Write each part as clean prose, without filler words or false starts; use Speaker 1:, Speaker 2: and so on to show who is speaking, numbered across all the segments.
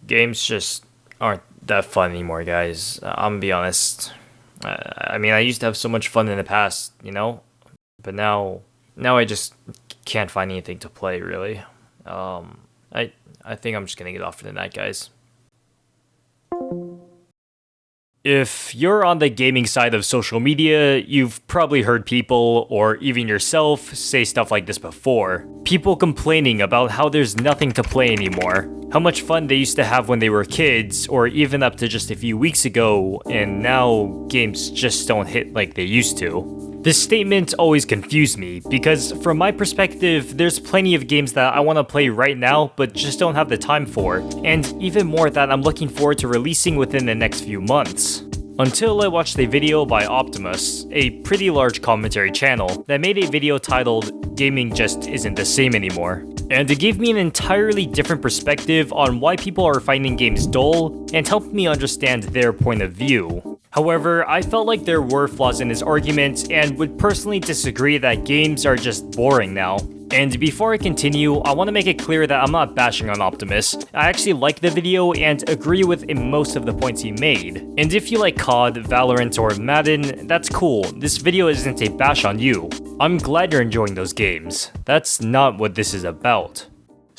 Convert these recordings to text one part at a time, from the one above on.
Speaker 1: Games just aren't that fun anymore, guys. I'm gonna be honest. I mean, I used to have so much fun in the past, but now I just can't find anything to play really. I think I'm just gonna get off for the night, guys. If you're on the gaming side of social media, you've probably heard people, or even yourself, say stuff like this before. People complaining about how there's nothing to play anymore, how much fun they used to have when they were kids, or even up to just a few weeks ago, and now games just don't hit like they used to. This statement always confused me, because from my perspective, there's plenty of games that I want to play right now, but just don't have the time for, and even more that I'm looking forward to releasing within the next few months. Until I watched a video by Optimus, a pretty large commentary channel, that made a video titled "Gaming Just Isn't the Same Anymore." And it gave me an entirely different perspective on why people are finding games dull, and helped me understand their point of view. However, I felt like there were flaws in his argument, and would personally disagree that games are just boring now. And before I continue, I want to make it clear that I'm not bashing on Optimus. I actually like the video and agree with most of the points he made. And if you like COD, Valorant, or Madden, that's cool. This video isn't a bash on you. I'm glad you're enjoying those games. That's not what this is about.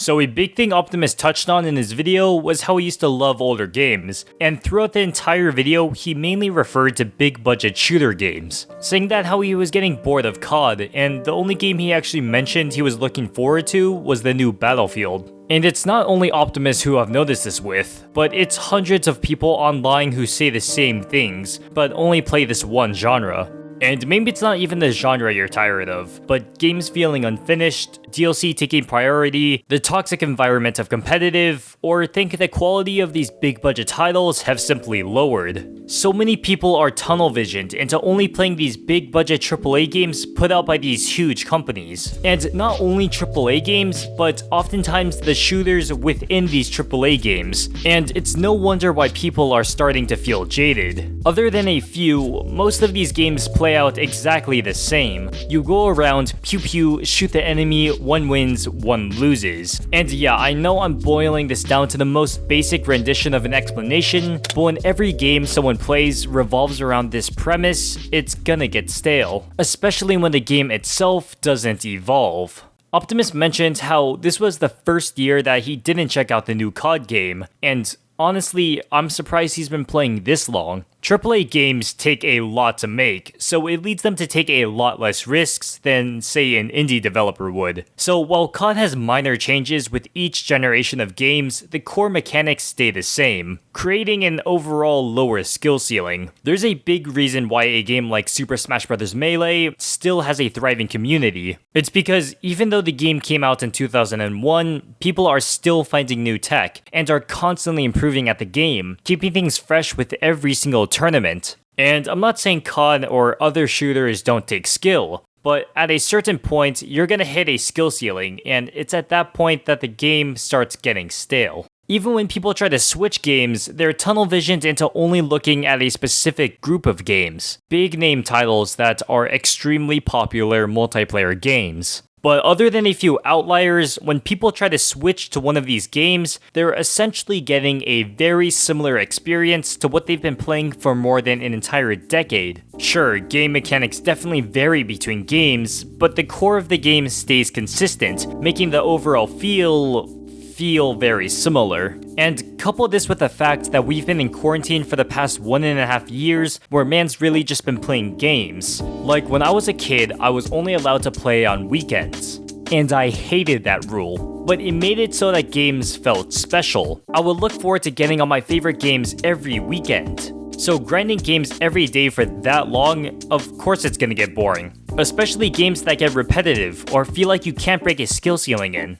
Speaker 1: So a big thing Optimus touched on in his video was how he used to love older games, and throughout the entire video, he mainly referred to big budget shooter games, saying that how he was getting bored of COD, and the only game he actually mentioned he was looking forward to was the new Battlefield. And it's not only Optimus who I've noticed this with, but it's hundreds of people online who say the same things, but only play this one genre. And maybe it's not even the genre you're tired of, but games feeling unfinished, DLC taking priority, the toxic environment of competitive, or think the quality of these big budget titles have simply lowered. So many people are tunnel visioned into only playing these big budget AAA games put out by these huge companies. And not only AAA games, but oftentimes the shooters within these AAA games. And it's no wonder why people are starting to feel jaded. Other than a few, most of these games play out exactly the same. You go around, pew pew, shoot the enemy, one wins, one loses. And yeah, I know I'm boiling this down to the most basic rendition of an explanation, but when every game someone plays revolves around this premise, it's gonna get stale. Especially when the game itself doesn't evolve. Optimus mentioned how this was the first year that he didn't check out the new COD game, and honestly, I'm surprised he's been playing this long. AAA games take a lot to make, so it leads them to take a lot less risks than, say, an indie developer would. So while COD has minor changes with each generation of games, the core mechanics stay the same, creating an overall lower skill ceiling. There's a big reason why a game like Super Smash Bros. Melee still has a thriving community. It's because even though the game came out in 2001, people are still finding new tech, and are constantly improving at the game, keeping things fresh with every single tournament. And I'm not saying COD or other shooters don't take skill, but at a certain point, you're gonna hit a skill ceiling, and it's at that point that the game starts getting stale. Even when people try to switch games, they're tunnel visioned into only looking at a specific group of games, big name titles that are extremely popular multiplayer games. But other than a few outliers, when people try to switch to one of these games, they're essentially getting a very similar experience to what they've been playing for more than an entire decade. Sure, game mechanics definitely vary between games, but the core of the game stays consistent, making the overall feel very similar. And couple this with the fact that we've been in quarantine for the past 1.5 years, where man's really just been playing games. Like when I was a kid, I was only allowed to play on weekends. And I hated that rule, but it made it so that games felt special. I would look forward to getting on my favorite games every weekend. So grinding games every day for that long, of course it's gonna get boring. Especially games that get repetitive, or feel like you can't break a skill ceiling in.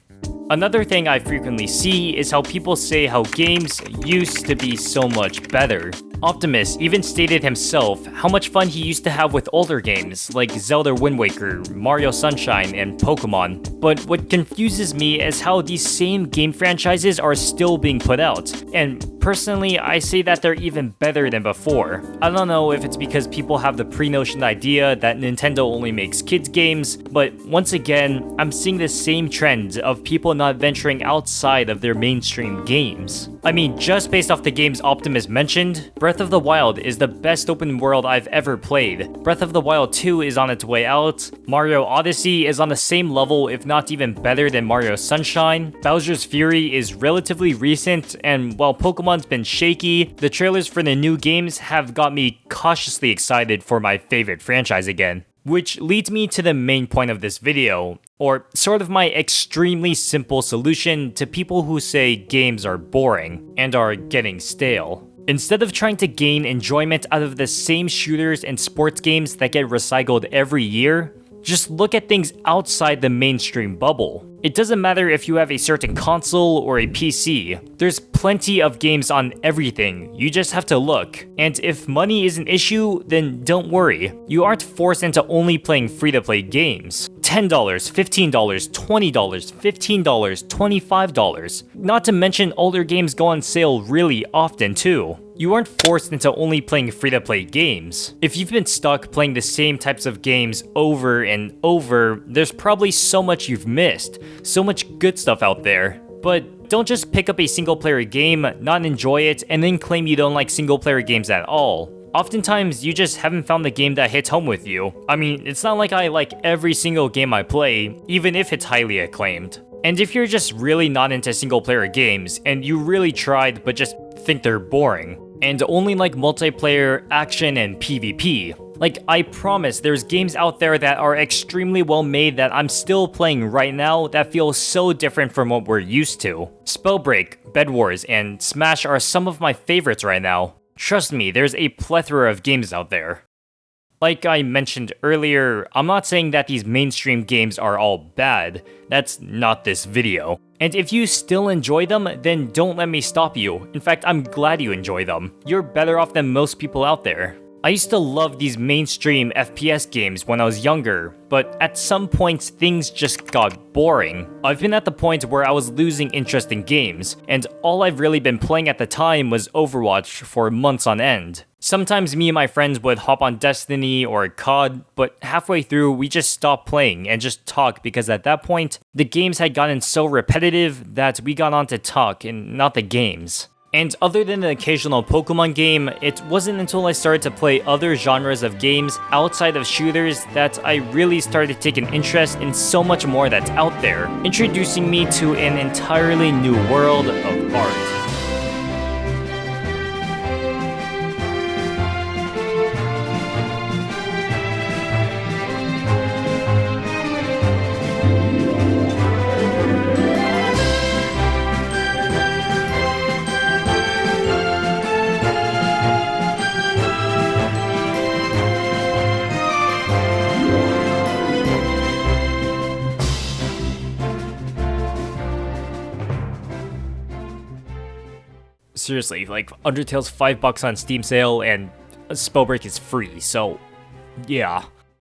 Speaker 1: Another thing I frequently see is how people say how games used to be so much better. Optimus even stated himself how much fun he used to have with older games like Zelda Wind Waker, Mario Sunshine, and Pokemon. But what confuses me is how these same game franchises are still being put out, and Personally, I say that they're even better than before. I don't know if it's because people have the pre-notioned idea that Nintendo only makes kids games, but once again, I'm seeing the same trend of people not venturing outside of their mainstream games. I mean, just based off the games Optimus mentioned, Breath of the Wild is the best open world I've ever played. Breath of the Wild 2 is on its way out, Mario Odyssey is on the same level if not even better than Mario Sunshine, Bowser's Fury is relatively recent, and while Pokemon's been shaky, the trailers for the new games have got me cautiously excited for my favorite franchise again. Which leads me to the main point of this video, or sort of my extremely simple solution to people who say games are boring and are getting stale. Instead of trying to gain enjoyment out of the same shooters and sports games that get recycled every year, just look at things outside the mainstream bubble. It doesn't matter if you have a certain console or a PC, there's plenty of games on everything, you just have to look. And if money is an issue, then don't worry, you aren't forced into only playing free-to-play games. $10, $15, $20, $15, $25. Not to mention older games go on sale really often too. You aren't forced into only playing free-to-play games. If you've been stuck playing the same types of games over and over, there's probably so much you've missed, so much good stuff out there. But don't just pick up a single-player game, not enjoy it, and then claim you don't like single-player games at all. Oftentimes, you just haven't found the game that hits home with you. I mean, it's not like I like every single game I play, even if it's highly acclaimed. And if you're just really not into single-player games, and you really tried but just think they're boring, and only like multiplayer, action, and PvP, like, I promise there's games out there that are extremely well made that I'm still playing right now that feel so different from what we're used to. Spellbreak, Bed Wars, and Smash are some of my favorites right now. Trust me, there's a plethora of games out there. Like I mentioned earlier, I'm not saying that these mainstream games are all bad. That's not this video. And if you still enjoy them, then don't let me stop you. In fact, I'm glad you enjoy them. You're better off than most people out there. I used to love these mainstream FPS games when I was younger, but at some points things just got boring. I've been at the point where I was losing interest in games, and all I've really been playing at the time was Overwatch for months on end. Sometimes me and my friends would hop on Destiny or COD, but halfway through we just stopped playing and just talk because at that point, the games had gotten so repetitive that we got on to talk and not the games. And other than the occasional Pokemon game, it wasn't until I started to play other genres of games outside of shooters that I really started to take an interest in so much more that's out there, introducing me to an entirely new world of art. Seriously, like, Undertale's $5 on Steam sale and Spellbreak is free, so yeah.